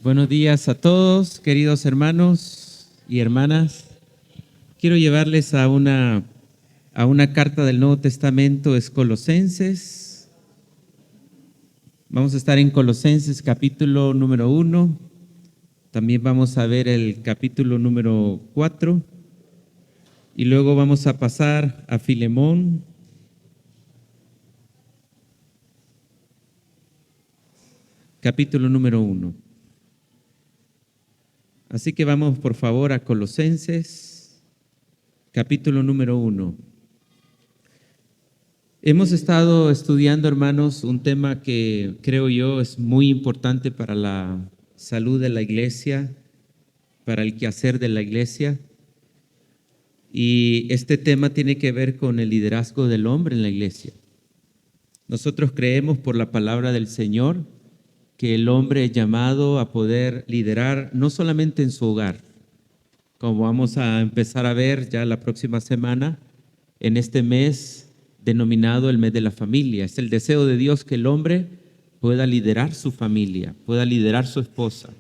Buenos días a todos, queridos hermanos y hermanas. Quiero llevarles a una carta del Nuevo Testamento, es Colosenses. Vamos a estar en Colosenses capítulo número 1. También vamos a ver el capítulo número 4. Y luego vamos a pasar a Filemón. Capítulo número 1. Así que vamos por favor a Colosenses, capítulo número 1. Hemos estado estudiando, hermanos, un tema que creo yo es muy importante para la salud de la iglesia, para el quehacer de la iglesia. Y este tema tiene que ver con el liderazgo del hombre en la iglesia. Nosotros creemos por la palabra del Señor que el hombre es llamado a poder liderar no solamente en su hogar, como vamos a empezar a ver ya la próxima semana, en este mes denominado el mes de la familia. Es el deseo de Dios que el hombre pueda liderar su familia, pueda liderar su esposa,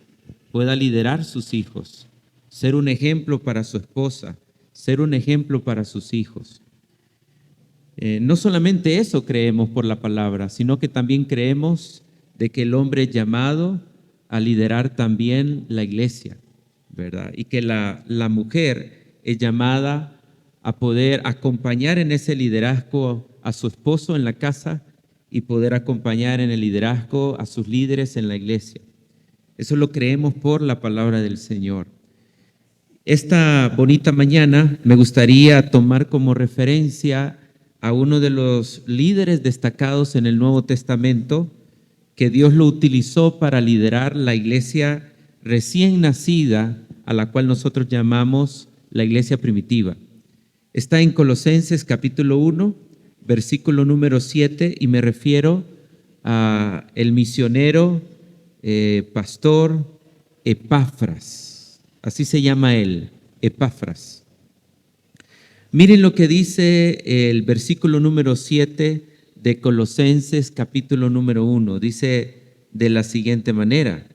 pueda liderar sus hijos, ser un ejemplo para su esposa, ser un ejemplo para sus hijos. No solamente eso creemos por la palabra, sino que también creemos de que el hombre es llamado a liderar también la iglesia, ¿verdad? Y que la mujer es llamada a poder acompañar en ese liderazgo a su esposo en la casa y poder acompañar en el liderazgo a sus líderes en la iglesia. Eso lo creemos por la palabra del Señor. Esta bonita mañana me gustaría tomar como referencia a uno de los líderes destacados en el Nuevo Testamento, que Dios lo utilizó para liderar la iglesia recién nacida, a la cual nosotros llamamos la iglesia primitiva. Está en Colosenses capítulo 1, versículo número 7, y me refiero a el misionero, pastor Epafras. Así se llama él, Epafras. Miren lo que dice el versículo número 7 de Colosenses capítulo número 1. Dice de la siguiente manera: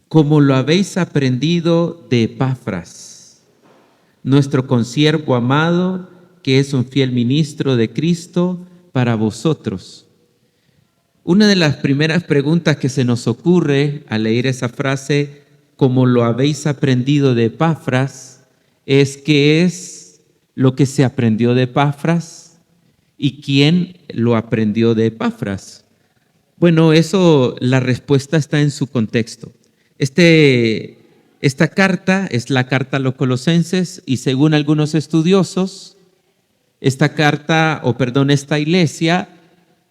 como lo habéis aprendido de Epafras, nuestro consiervo amado, que es un fiel ministro de Cristo para vosotros. Una de las primeras preguntas que se nos ocurre al leer esa frase, como lo habéis aprendido de Epafras, es ¿qué es lo que se aprendió de Epafras? ¿Y quién lo aprendió de Epafras? Bueno, la respuesta está en su contexto. Esta carta es la carta a los Colosenses, y según algunos estudiosos, esta iglesia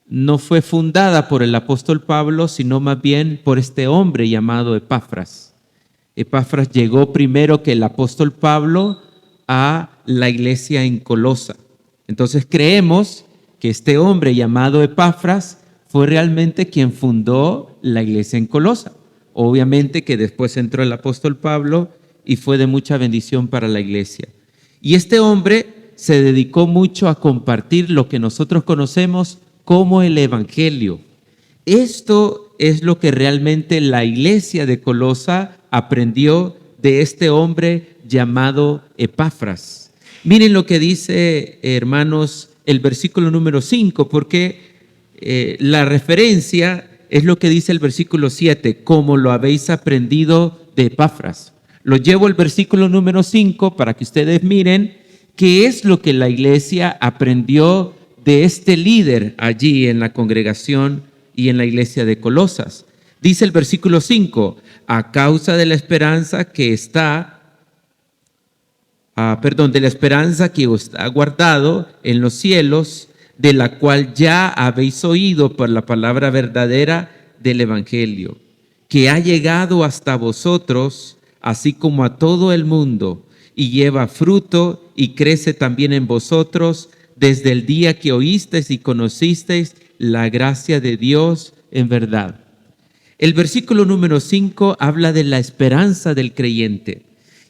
no fue fundada por el apóstol Pablo, sino más bien por este hombre llamado Epafras. Epafras llegó primero que el apóstol Pablo a la iglesia en Colosa. Entonces creemos que este hombre llamado Epafras fue realmente quien fundó la iglesia en Colosa. Obviamente que después entró el apóstol Pablo y fue de mucha bendición para la iglesia. Y este hombre se dedicó mucho a compartir lo que nosotros conocemos como el evangelio. Esto es lo que realmente la iglesia de Colosa aprendió de este hombre llamado Epafras. Miren lo que dice, hermanos, el versículo número 5, porque la referencia es lo que dice el versículo 7, como lo habéis aprendido de Epafras. Lo llevo al versículo número 5 para que ustedes miren qué es lo que la iglesia aprendió de este líder allí en la congregación y en la iglesia de Colosas. Dice el versículo 5, a causa de la esperanza que de la esperanza que os ha guardado en los cielos, de la cual ya habéis oído por la palabra verdadera del evangelio, que ha llegado hasta vosotros, así como a todo el mundo, y lleva fruto y crece también en vosotros desde el día que oísteis y conocisteis la gracia de Dios en verdad. El versículo número 5 habla de la esperanza del creyente.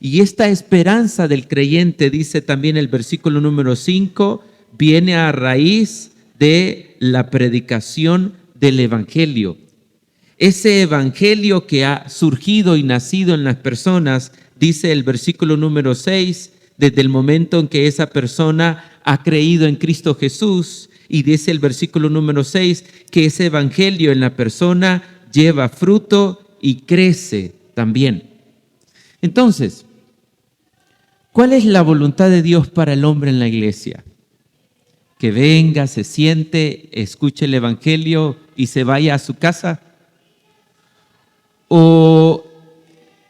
Y esta esperanza del creyente, dice también el versículo número 5, viene a raíz de la predicación del evangelio. ese evangelio que ha surgido y nacido en las personas, dice el versículo número 6, desde el momento en que esa persona ha creído en Cristo Jesús, y dice el versículo número 6, que ese evangelio en la persona lleva fruto y crece también. Entonces, ¿cuál es la voluntad de Dios para el hombre en la iglesia? Que venga, se siente, escuche el evangelio y se vaya a su casa. ¿O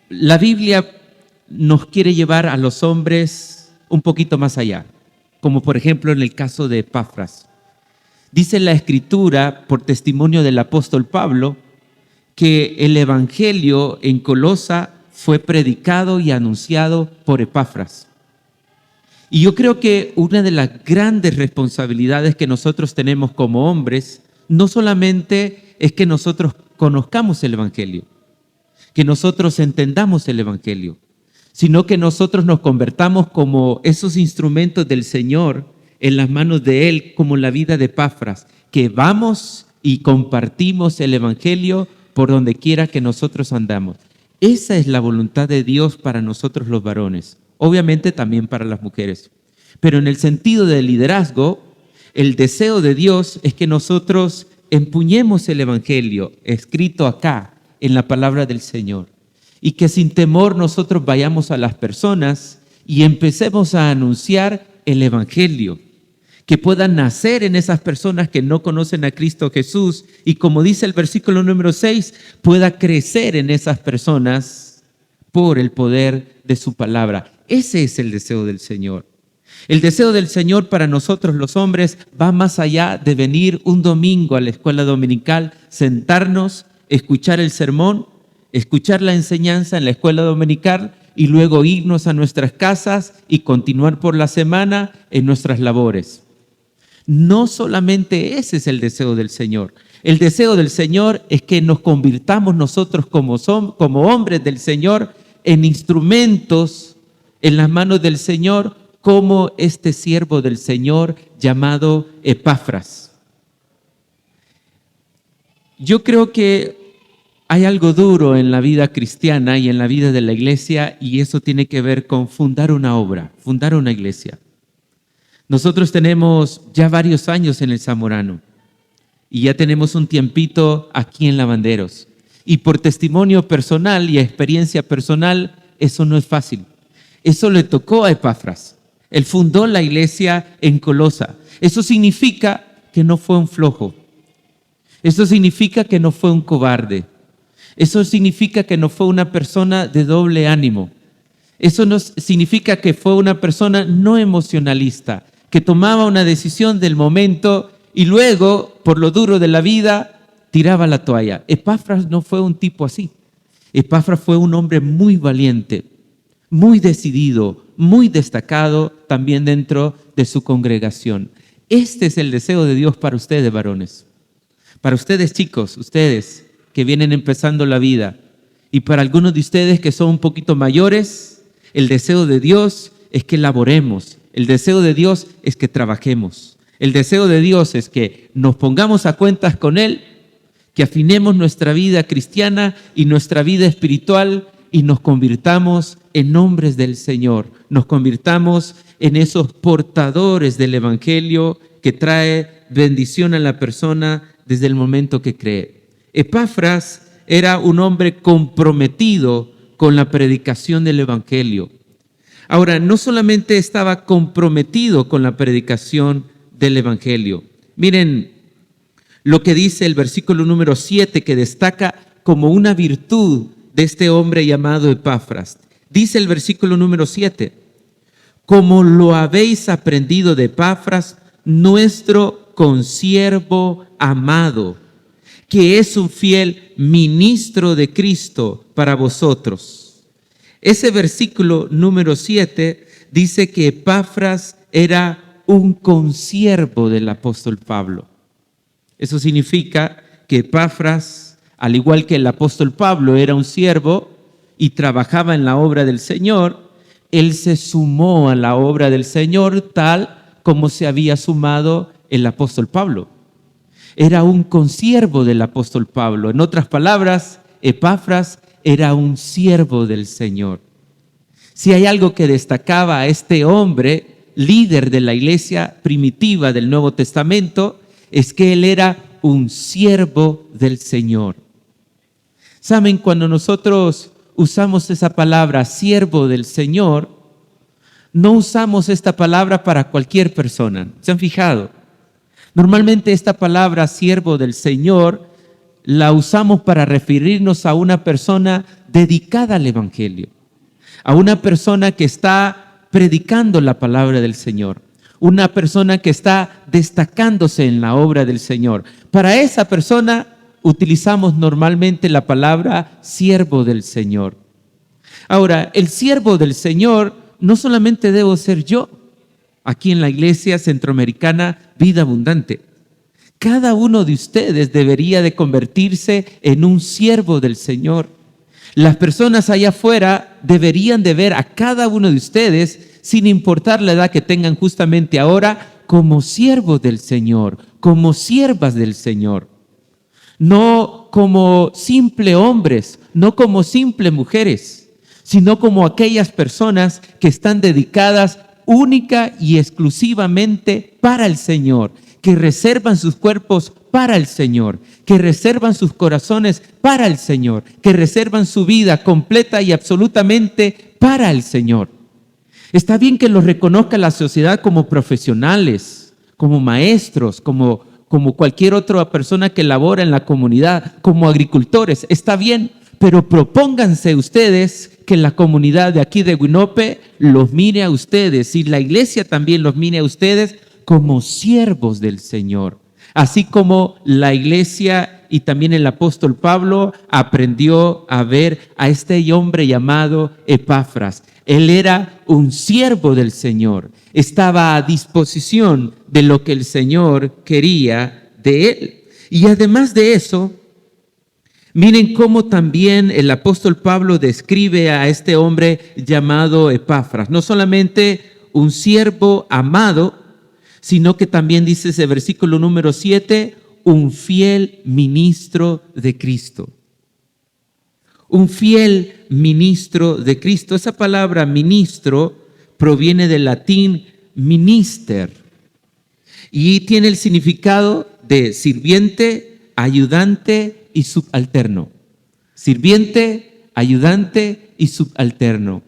la Biblia nos quiere llevar a los hombres un poquito más allá? Como por ejemplo en el caso de Epafras. Dice la Escritura, por testimonio del apóstol Pablo, que el evangelio en Colosa fue predicado y anunciado por Epafras. Y yo creo que una de las grandes responsabilidades que nosotros tenemos como hombres, no solamente es que nosotros conozcamos el evangelio, que nosotros entendamos el evangelio, sino que nosotros nos convertamos como esos instrumentos del Señor en las manos de Él, como la vida de Epafras, que vamos y compartimos el evangelio por donde quiera que nosotros andamos. Esa es la voluntad de Dios para nosotros los varones, obviamente también para las mujeres. Pero en el sentido del liderazgo, el deseo de Dios es que nosotros empuñemos el evangelio escrito acá en la palabra del Señor, y que sin temor nosotros vayamos a las personas y empecemos a anunciar el evangelio, que puedan nacer en esas personas que no conocen a Cristo Jesús, y como dice el versículo número 6, pueda crecer en esas personas por el poder de su palabra. Ese es el deseo del Señor. El deseo del Señor para nosotros los hombres va más allá de venir un domingo a la escuela dominical, sentarnos, escuchar el sermón, escuchar la enseñanza en la escuela dominical y luego irnos a nuestras casas y continuar por la semana en nuestras labores. No solamente ese es el deseo del Señor. El deseo del Señor es que nos convirtamos nosotros como hombres del Señor en instrumentos en las manos del Señor, como este siervo del Señor llamado Epafras. Yo creo que hay algo duro en la vida cristiana y en la vida de la iglesia, y eso tiene que ver con fundar una obra, fundar una iglesia. Nosotros tenemos ya varios años en el Zamorano y ya tenemos un tiempito aquí en Lavanderos. Y por testimonio personal y experiencia personal, eso no es fácil. Eso le tocó a Epafras. Él fundó la iglesia en Colosa. Eso significa que no fue un flojo. Eso significa que no fue un cobarde. Eso significa que no fue una persona de doble ánimo. Eso no significa que fue una persona no emocionalista, que tomaba una decisión del momento y luego, por lo duro de la vida, tiraba la toalla. Epafras no fue un tipo así. Epafras fue un hombre muy valiente, muy decidido, muy destacado también dentro de su congregación. Este es el deseo de Dios para ustedes, varones. Para ustedes, chicos, ustedes que vienen empezando la vida, y para algunos de ustedes que son un poquito mayores, el deseo de Dios es que laboremos. El deseo de Dios es que trabajemos. El deseo de Dios es que nos pongamos a cuentas con Él, que afinemos nuestra vida cristiana y nuestra vida espiritual y nos convirtamos en hombres del Señor. Nos convirtamos en esos portadores del evangelio que trae bendición a la persona desde el momento que cree. Epafras era un hombre comprometido con la predicación del evangelio. Ahora, no solamente estaba comprometido con la predicación del evangelio. Miren lo que dice el versículo número 7, que destaca como una virtud de este hombre llamado Epafras. Dice el versículo número 7, como lo habéis aprendido de Epafras, nuestro consiervo amado, que es un fiel ministro de Cristo para vosotros. Ese versículo número 7 dice que Epafras era un consiervo del apóstol Pablo. Eso significa que Epafras, al igual que el apóstol Pablo, era un siervo y trabajaba en la obra del Señor. Él se sumó a la obra del Señor tal como se había sumado el apóstol Pablo. Era un consiervo del apóstol Pablo. En otras palabras, Epafras era un siervo del Señor. Si hay algo que destacaba a este hombre, líder de la iglesia primitiva del Nuevo Testamento, es que él era un siervo del Señor. ¿Saben? Cuando nosotros usamos esa palabra, siervo del Señor, no usamos esta palabra para cualquier persona. ¿Se han fijado? Normalmente esta palabra, siervo del Señor, la usamos para referirnos a una persona dedicada al Evangelio, a una persona que está predicando la palabra del Señor, una persona que está destacándose en la obra del Señor. Para esa persona utilizamos normalmente la palabra siervo del Señor. Ahora, el siervo del Señor no solamente debo ser yo, aquí en la Iglesia Centroamericana Vida Abundante. Cada uno de ustedes debería de convertirse en un siervo del Señor. Las personas allá afuera deberían de ver a cada uno de ustedes, sin importar la edad que tengan justamente ahora, como siervos del Señor, como siervas del Señor. No como simple hombres, no como simple mujeres, sino como aquellas personas que están dedicadas única y exclusivamente para el Señor, que reservan sus cuerpos para el Señor, que reservan sus corazones para el Señor, que reservan su vida completa y absolutamente para el Señor. Está bien que los reconozca la sociedad como profesionales, como maestros, como cualquier otra persona que labora en la comunidad, como agricultores. Está bien, pero propónganse ustedes que la comunidad de aquí de Huinope los mire a ustedes y la iglesia también los mire a ustedes como siervos del Señor. Así como la iglesia y también el apóstol Pablo aprendió a ver a este hombre llamado Epafras. Él era un siervo del Señor. Estaba a disposición de lo que el Señor quería de él. Y además de eso, miren cómo también el apóstol Pablo describe a este hombre llamado Epafras. No solamente un siervo amado, sino que también dice ese versículo número 7, un fiel ministro de Cristo. Un fiel ministro de Cristo. Esa palabra ministro proviene del latín minister y tiene el significado de sirviente, ayudante y subalterno. Sirviente, ayudante y subalterno.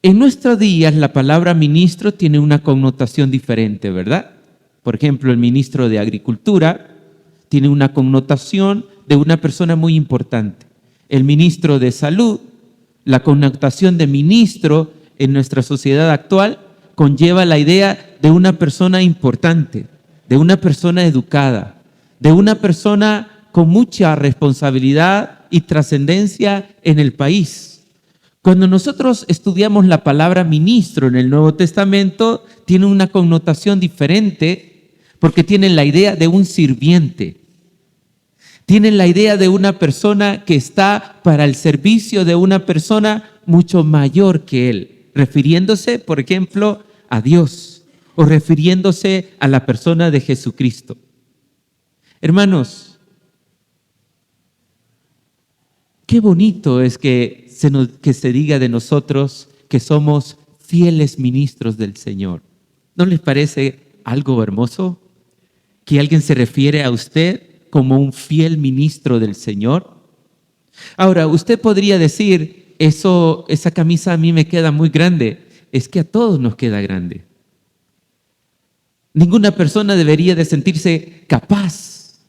En nuestros días la palabra ministro tiene una connotación diferente, ¿verdad? Por ejemplo, el ministro de Agricultura tiene una connotación de una persona muy importante. El ministro de Salud, la connotación de ministro en nuestra sociedad actual conlleva la idea de una persona importante, de una persona educada, de una persona con mucha responsabilidad y trascendencia en el país. Cuando nosotros estudiamos la palabra ministro en el Nuevo Testamento, tiene una connotación diferente porque tiene la idea de un sirviente. Tienen la idea de una persona que está para el servicio de una persona mucho mayor que él, refiriéndose, por ejemplo, a Dios o refiriéndose a la persona de Jesucristo. Hermanos, qué bonito es que se diga de nosotros que somos fieles ministros del Señor. ¿No les parece algo hermoso? Que alguien se refiere a usted como un fiel ministro del Señor. Ahora, usted podría decir, esa camisa a mí me queda muy grande. Es que a todos nos queda grande. Ninguna persona debería de sentirse capaz,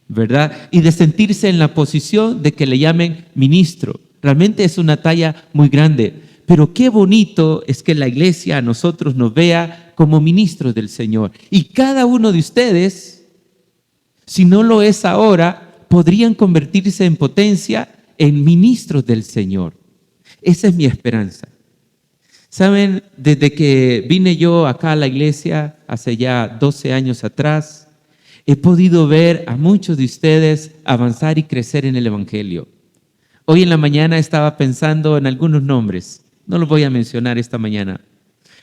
¿verdad? Y de sentirse en la posición de que le llamen ministro. Realmente es una talla muy grande. Pero qué bonito es que la iglesia a nosotros nos vea como ministros del Señor. Y cada uno de ustedes, si no lo es ahora, podrían convertirse en potencia en ministros del Señor. Esa es mi esperanza. Saben, desde que vine yo acá a la iglesia, hace ya 12 años atrás, he podido ver a muchos de ustedes avanzar y crecer en el Evangelio. Hoy en la mañana estaba pensando en algunos nombres. No los voy a mencionar esta mañana.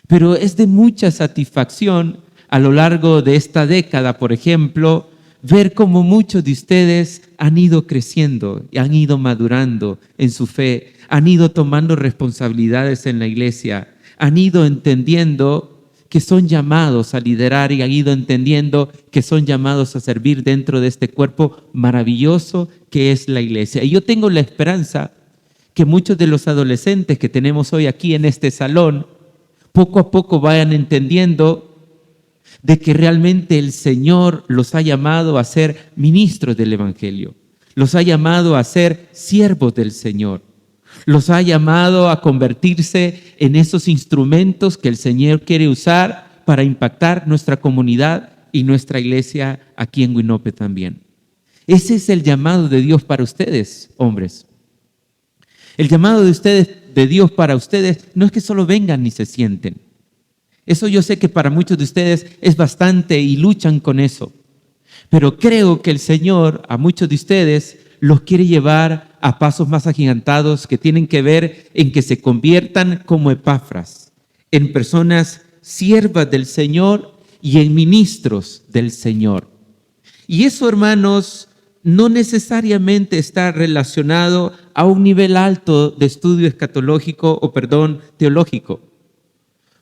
Pero es de mucha satisfacción a lo largo de esta década, por ejemplo, ver cómo muchos de ustedes han ido creciendo y han ido madurando en su fe, han ido tomando responsabilidades en la iglesia, han ido entendiendo que son llamados a liderar y han ido entendiendo que son llamados a servir dentro de este cuerpo maravilloso que es la iglesia. Y yo tengo la esperanza que muchos de los adolescentes que tenemos hoy aquí en este salón, poco a poco vayan entendiendo de que realmente el Señor los ha llamado a ser ministros del Evangelio, los ha llamado a ser siervos del Señor, los ha llamado a convertirse en esos instrumentos que el Señor quiere usar para impactar nuestra comunidad y nuestra iglesia aquí en Huinope también. Ese es el llamado de Dios para ustedes, hombres. El llamado de Dios para ustedes no es que solo vengan ni se sienten. Eso yo sé que para muchos de ustedes es bastante y luchan con eso. Pero creo que el Señor a muchos de ustedes los quiere llevar a pasos más agigantados que tienen que ver en que se conviertan como Epafras, en personas siervas del Señor y en ministros del Señor. Y eso, hermanos, no necesariamente está relacionado a un nivel alto de estudio teológico.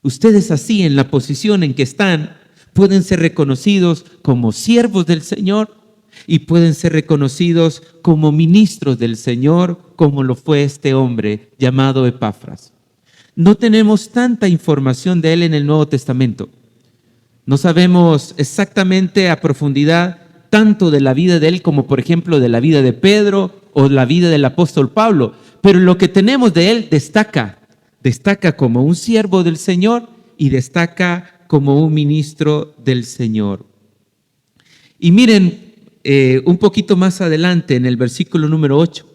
Ustedes así, en la posición en que están, pueden ser reconocidos como siervos del Señor y pueden ser reconocidos como ministros del Señor, como lo fue este hombre llamado Epafras. No tenemos tanta información de él en el Nuevo Testamento. No sabemos exactamente a profundidad tanto de la vida de él como, por ejemplo, de la vida de Pedro o la vida del apóstol Pablo. Pero lo que tenemos de él destaca como un siervo del Señor y destaca como un ministro del Señor. Y miren, un poquito más adelante en el versículo número 8,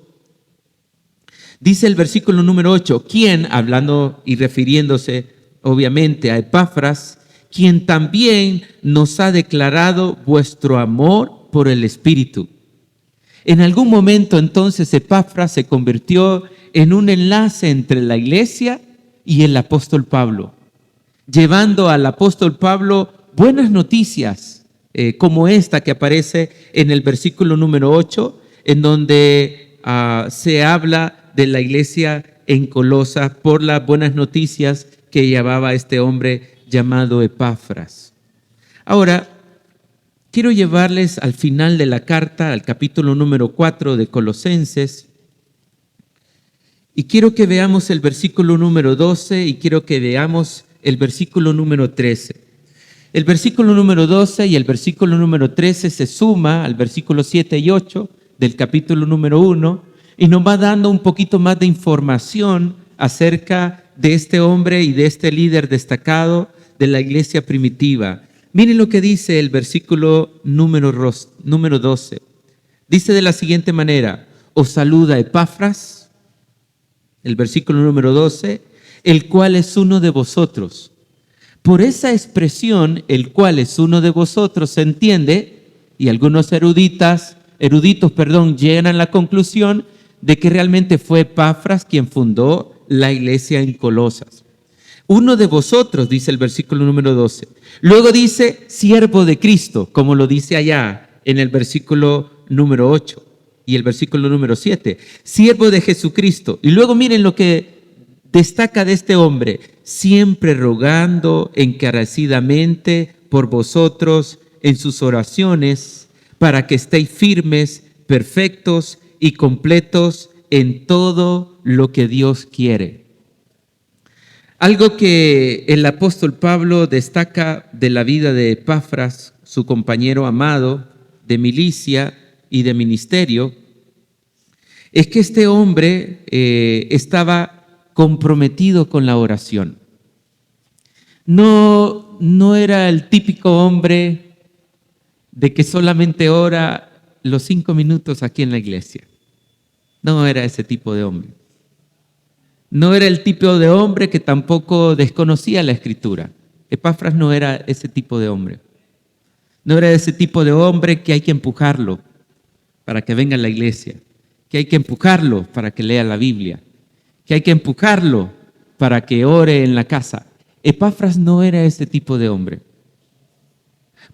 dice el versículo número 8, quien, hablando y refiriéndose obviamente a Epafras, quien también nos ha declarado vuestro amor por el Espíritu. En algún momento entonces Epafras se convirtió en un enlace entre la iglesia y el apóstol Pablo, llevando al apóstol Pablo buenas noticias, como esta que aparece en el versículo número 8, en donde se habla de la iglesia en Colosas por las buenas noticias que llevaba este hombre llamado Epafras. Ahora, quiero llevarles al final de la carta, al capítulo número 4 de Colosenses, y quiero que veamos el versículo número 12 y quiero que veamos el versículo número 13. El versículo número 12 y el versículo número 13 se suma al versículo 7 y 8 del capítulo número 1 y nos va dando un poquito más de información acerca de este hombre y de este líder destacado de la iglesia primitiva. Miren lo que dice el versículo número 12. Dice de la siguiente manera: os saluda Epafras, el versículo número 12, el cual es uno de vosotros. Por esa expresión, el cual es uno de vosotros, se entiende, y algunos eruditos, llegan a la conclusión de que realmente fue Epafras quien fundó la iglesia en Colosas. Uno de vosotros, dice el versículo número 12. Luego dice, siervo de Cristo, como lo dice allá en el versículo número 8 y el versículo número 7. Siervo de Jesucristo. Y luego miren lo que destaca de este hombre: siempre rogando encarecidamente por vosotros en sus oraciones, para que estéis firmes, perfectos y completos en todo lo que Dios quiere. Algo que el apóstol Pablo destaca de la vida de Epafras, su compañero amado de milicia y de ministerio, es que este hombre estaba comprometido con la oración. No era el típico hombre de que solamente ora los 5 minutos aquí en la iglesia. No era ese tipo de hombre. No era el tipo de hombre que tampoco desconocía la Escritura. Epafras no era ese tipo de hombre. No era ese tipo de hombre que hay que empujarlo para que venga a la iglesia, que hay que empujarlo para que lea la Biblia, que hay que empujarlo para que ore en la casa. Epafras no era ese tipo de hombre.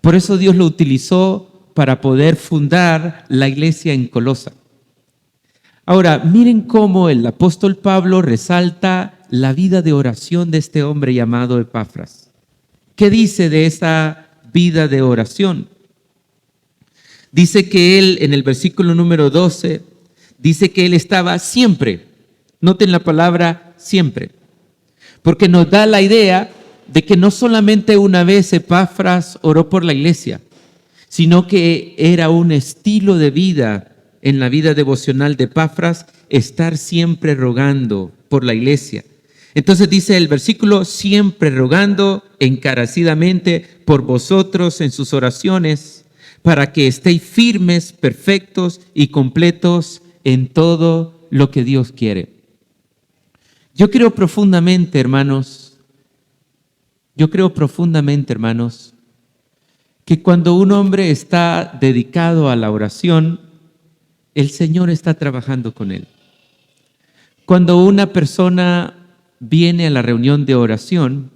Por eso Dios lo utilizó para poder fundar la iglesia en Colosa. Ahora, miren cómo el apóstol Pablo resalta la vida de oración de este hombre llamado Epafras. ¿Qué dice de esa vida de oración? Dice que él, en el versículo número 12, dice que él estaba siempre. Noten la palabra siempre, porque nos da la idea de que no solamente una vez Epafras oró por la iglesia, sino que era un estilo de vida en la vida devocional de Epafras, estar siempre rogando por la iglesia. Entonces dice el versículo, siempre rogando encarecidamente por vosotros en sus oraciones, para que estéis firmes, perfectos y completos en todo lo que Dios quiere. Yo creo profundamente, hermanos, que cuando un hombre está dedicado a la oración, el Señor está trabajando con él. Cuando una persona viene a la reunión de oración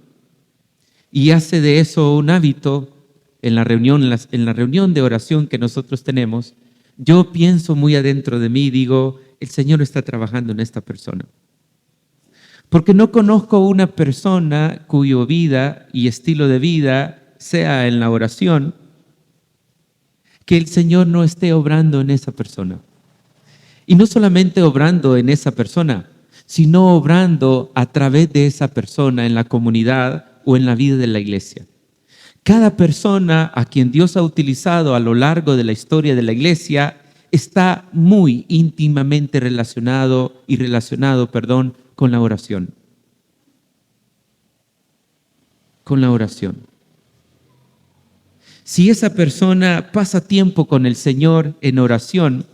y hace de eso un hábito en la reunión de oración que nosotros tenemos, yo pienso muy adentro de mí y digo, el Señor está trabajando en esta persona. Porque no conozco una persona cuya vida y estilo de vida sea en la oración, que el Señor no esté obrando en esa persona. Y no solamente obrando en esa persona, sino obrando a través de esa persona en la comunidad o en la vida de la iglesia. Cada persona a quien Dios ha utilizado a lo largo de la historia de la iglesia está muy íntimamente relacionado con la oración. Con la oración. Si esa persona pasa tiempo con el Señor en oración,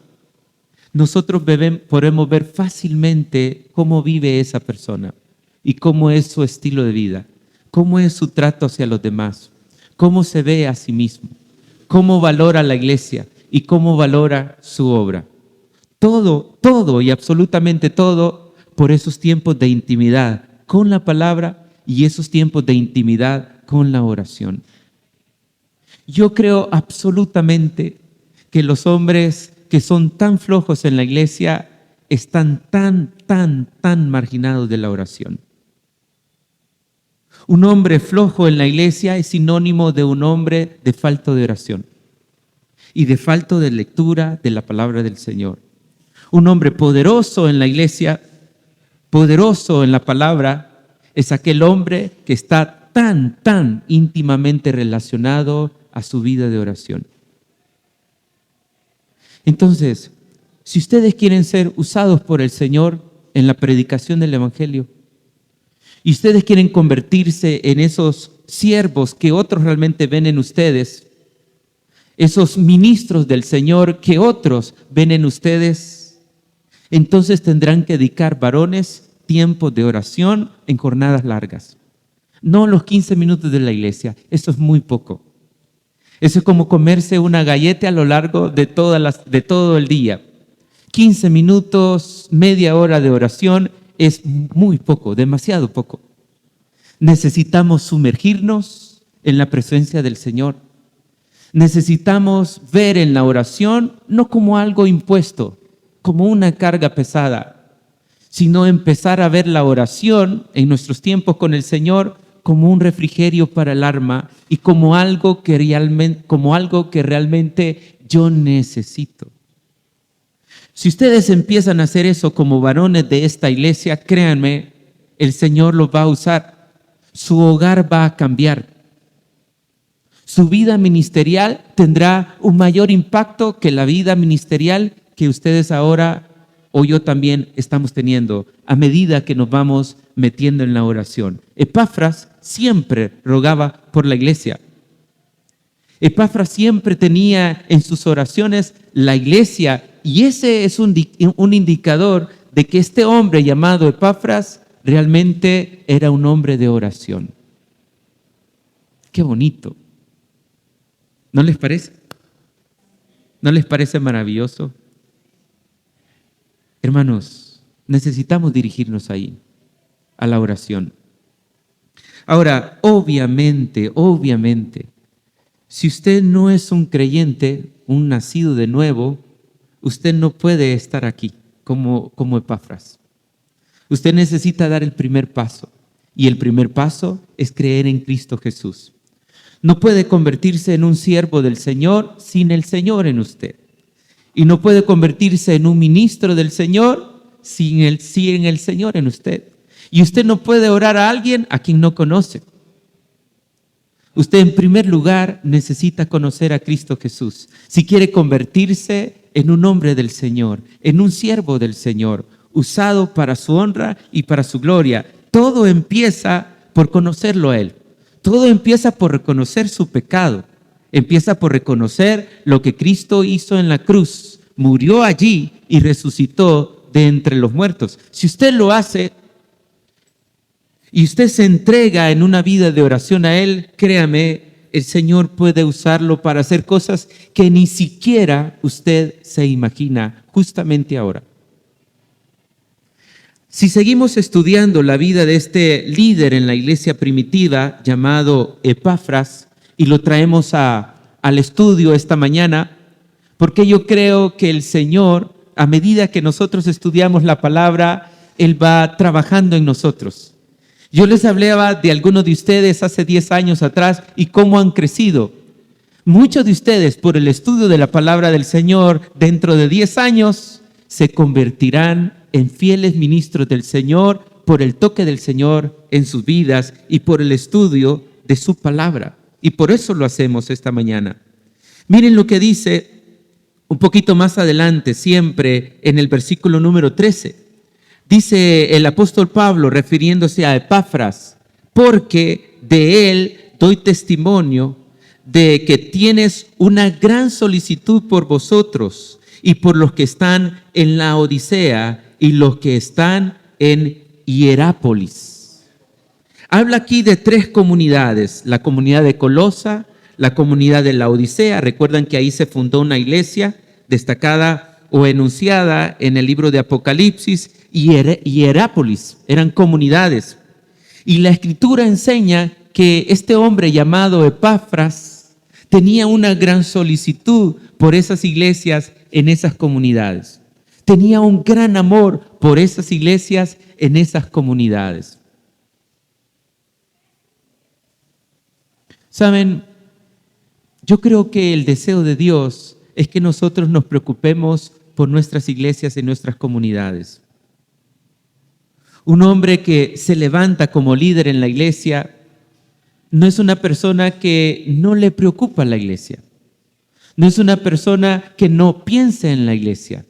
nosotros podemos ver fácilmente cómo vive esa persona y cómo es su estilo de vida, cómo es su trato hacia los demás, cómo se ve a sí mismo, cómo valora la iglesia y cómo valora su obra. Todo y absolutamente todo por esos tiempos de intimidad con la palabra y esos tiempos de intimidad con la oración. Yo creo absolutamente que los hombres que son tan flojos en la iglesia están tan marginados de la oración. Un hombre flojo en la iglesia es sinónimo de un hombre de falta de oración y de falta de lectura de la palabra del Señor. Un hombre poderoso en la iglesia, poderoso en la palabra, es aquel hombre que está tan íntimamente relacionado a su vida de oración. Entonces, si ustedes quieren ser usados por el Señor en la predicación del Evangelio, y ustedes quieren convertirse en esos siervos que otros realmente ven en ustedes, esos ministros del Señor que otros ven en ustedes, entonces tendrán que dedicar varones tiempos de oración en jornadas largas. No los 15 minutos de la iglesia, eso es muy poco. Eso es como comerse una galleta a lo largo de todo el día. 15 minutos, media hora de oración es muy poco, demasiado poco. Necesitamos sumergirnos en la presencia del Señor. Necesitamos ver en la oración no como algo impuesto, como una carga pesada, sino empezar a ver la oración en nuestros tiempos con el Señor como un refrigerio para el alma y como algo que realmente yo necesito. Si ustedes empiezan a hacer eso como varones de esta iglesia, créanme, el Señor los va a usar. Su hogar va a cambiar. Su vida ministerial tendrá un mayor impacto que la vida ministerial que ustedes ahora o yo también estamos teniendo a medida que nos vamos metiendo en la oración. Epafras siempre rogaba por la iglesia. Epafras siempre tenía en sus oraciones la iglesia, y ese es un indicador de que este hombre llamado Epafras realmente era un hombre de oración. Qué bonito. ¿No les parece? ¿No les parece maravilloso? Hermanos, necesitamos dirigirnos ahí, a la oración. Ahora, obviamente, si usted no es un creyente, un nacido de nuevo, usted no puede estar aquí como Epafras. Usted necesita dar el primer paso. Y el primer paso es creer en Cristo Jesús. No puede convertirse en un siervo del Señor sin el Señor en usted. Y no puede convertirse en un ministro del Señor sin el Señor en usted. Y usted no puede orar a alguien a quien no conoce. Usted en primer lugar necesita conocer a Cristo Jesús. Si quiere convertirse en un hombre del Señor, en un siervo del Señor, usado para su honra y para su gloria, todo empieza por conocerlo a Él. Todo empieza por reconocer su pecado. Empieza por reconocer lo que Cristo hizo en la cruz. Murió allí y resucitó de entre los muertos. Si usted lo hace y usted se entrega en una vida de oración a Él, créame, el Señor puede usarlo para hacer cosas que ni siquiera usted se imagina justamente ahora. Si seguimos estudiando la vida de este líder en la iglesia primitiva llamado Epafras y lo traemos al estudio esta mañana, porque yo creo que el Señor, a medida que nosotros estudiamos la palabra, Él va trabajando en nosotros. Yo les hablaba de algunos de ustedes hace 10 años atrás y cómo han crecido. Muchos de ustedes, por el estudio de la palabra del Señor, dentro de 10 años, se convertirán en fieles ministros del Señor por el toque del Señor en sus vidas y por el estudio de su palabra. Y por eso lo hacemos esta mañana. Miren lo que dice un poquito más adelante, siempre en el versículo número 13. Dice el apóstol Pablo, refiriéndose a Epafras, porque de él doy testimonio de que tienes una gran solicitud por vosotros y por los que están en la Odisea y los que están en Hierápolis. Habla aquí de 3 comunidades, la comunidad de Colosa, la comunidad de la Odisea. Recuerdan que ahí se fundó una iglesia destacada o enunciada en el libro de Apocalipsis, y Hierápolis, eran comunidades. Y la Escritura enseña que este hombre llamado Epafras tenía una gran solicitud por esas iglesias en esas comunidades. Tenía un gran amor por esas iglesias en esas comunidades. Saben, yo creo que el deseo de Dios es que nosotros nos preocupemos por nuestras iglesias y nuestras comunidades. Un hombre que se levanta como líder en la iglesia no es una persona que no le preocupa la iglesia. No es una persona que no piense en la iglesia.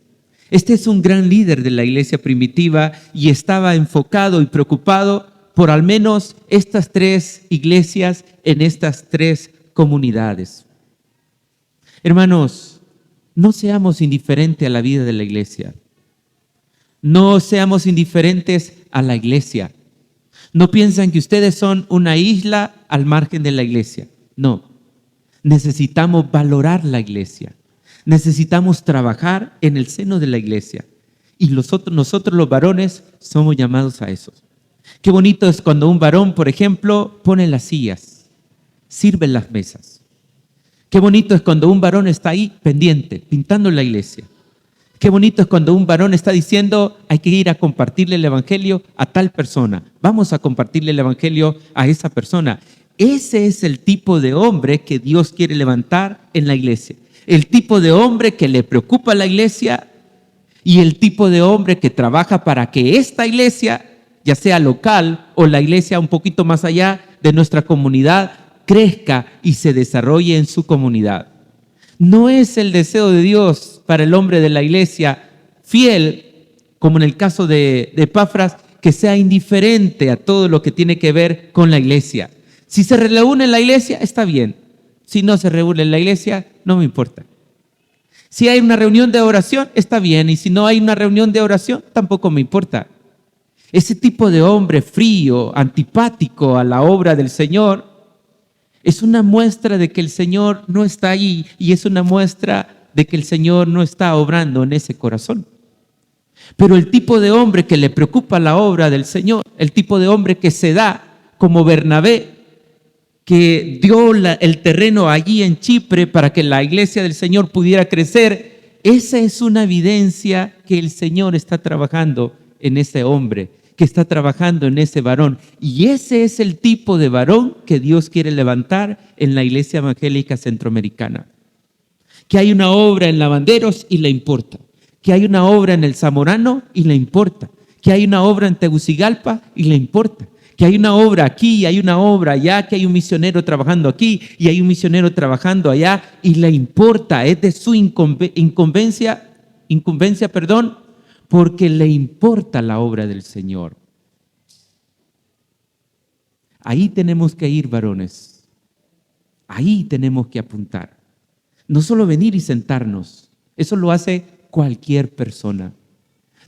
Este es un gran líder de la iglesia primitiva y estaba enfocado y preocupado por al menos estas 3 iglesias en estas 3 comunidades. Hermanos, no seamos indiferentes a la vida de la iglesia. No seamos indiferentes a la iglesia. No piensen que ustedes son una isla al margen de la iglesia. No. Necesitamos valorar la iglesia. Necesitamos trabajar en el seno de la iglesia. Y nosotros los varones somos llamados a eso. Qué bonito es cuando un varón, por ejemplo, pone las sillas, sirve las mesas. Qué bonito es cuando un varón está ahí pendiente, pintando la iglesia. Qué bonito es cuando un varón está diciendo, hay que ir a compartirle el evangelio a tal persona. Vamos a compartirle el evangelio a esa persona. Ese es el tipo de hombre que Dios quiere levantar en la iglesia. El tipo de hombre que le preocupa a la iglesia y el tipo de hombre que trabaja para que esta iglesia, ya sea local o la iglesia un poquito más allá de nuestra comunidad, crezca y se desarrolle en su comunidad. No es el deseo de Dios para el hombre de la iglesia fiel, como en el caso de Epafras, que sea indiferente a todo lo que tiene que ver con la iglesia. Si se reúne en la iglesia, está bien. Si no se reúne en la iglesia, no me importa. Si hay una reunión de oración, está bien. Y si no hay una reunión de oración, tampoco me importa. Ese tipo de hombre frío, antipático a la obra del Señor, es una muestra de que el Señor no está ahí y es una muestra de que el Señor no está obrando en ese corazón. Pero el tipo de hombre que le preocupa la obra del Señor, el tipo de hombre que se da como Bernabé, que dio el terreno allí en Chipre para que la iglesia del Señor pudiera crecer, esa es una evidencia que el Señor está trabajando en ese hombre, que está trabajando en ese varón. Y ese es el tipo de varón que Dios quiere levantar en la iglesia evangélica centroamericana. Que hay una obra en Lavanderos y le importa. Que hay una obra en el Zamorano y le importa. Que hay una obra en Tegucigalpa y le importa. Que hay una obra aquí y hay una obra allá, que hay un misionero trabajando aquí y hay un misionero trabajando allá y le importa, es de su incumbencia, porque le importa la obra del Señor. Ahí tenemos que ir, varones. Ahí tenemos que apuntar. No solo venir y sentarnos, eso lo hace cualquier persona.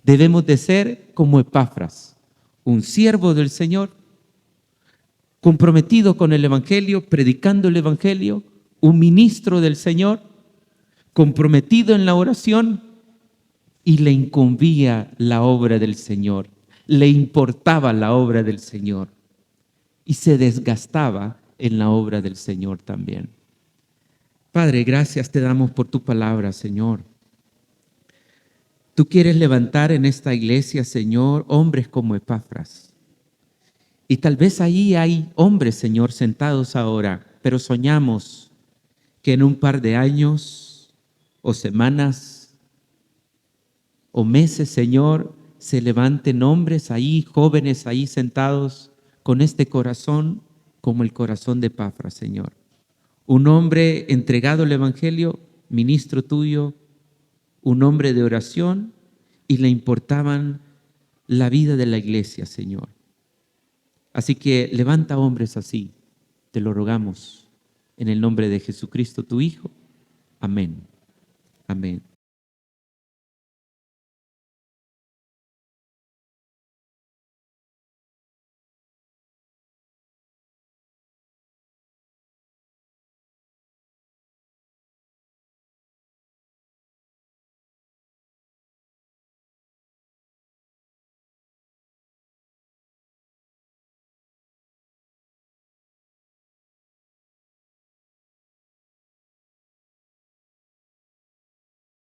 Debemos de ser como Epafras, un siervo del Señor, comprometido con el Evangelio, predicando el Evangelio, un ministro del Señor, comprometido en la oración, y le incumbía la obra del Señor, le importaba la obra del Señor y se desgastaba en la obra del Señor también. Padre, gracias te damos por tu palabra, Señor. Tú quieres levantar en esta iglesia, Señor, hombres como Epafras. Y tal vez ahí hay hombres, Señor, sentados ahora, pero soñamos que en un par de años o semanas o meses, Señor, se levanten hombres ahí, jóvenes ahí sentados con este corazón como el corazón de Epafras, Señor. Un hombre entregado al Evangelio, ministro tuyo, un hombre de oración, y le importaban la vida de la iglesia, Señor. Así que levanta hombres así, te lo rogamos, en el nombre de Jesucristo, tu Hijo. Amén. Amén.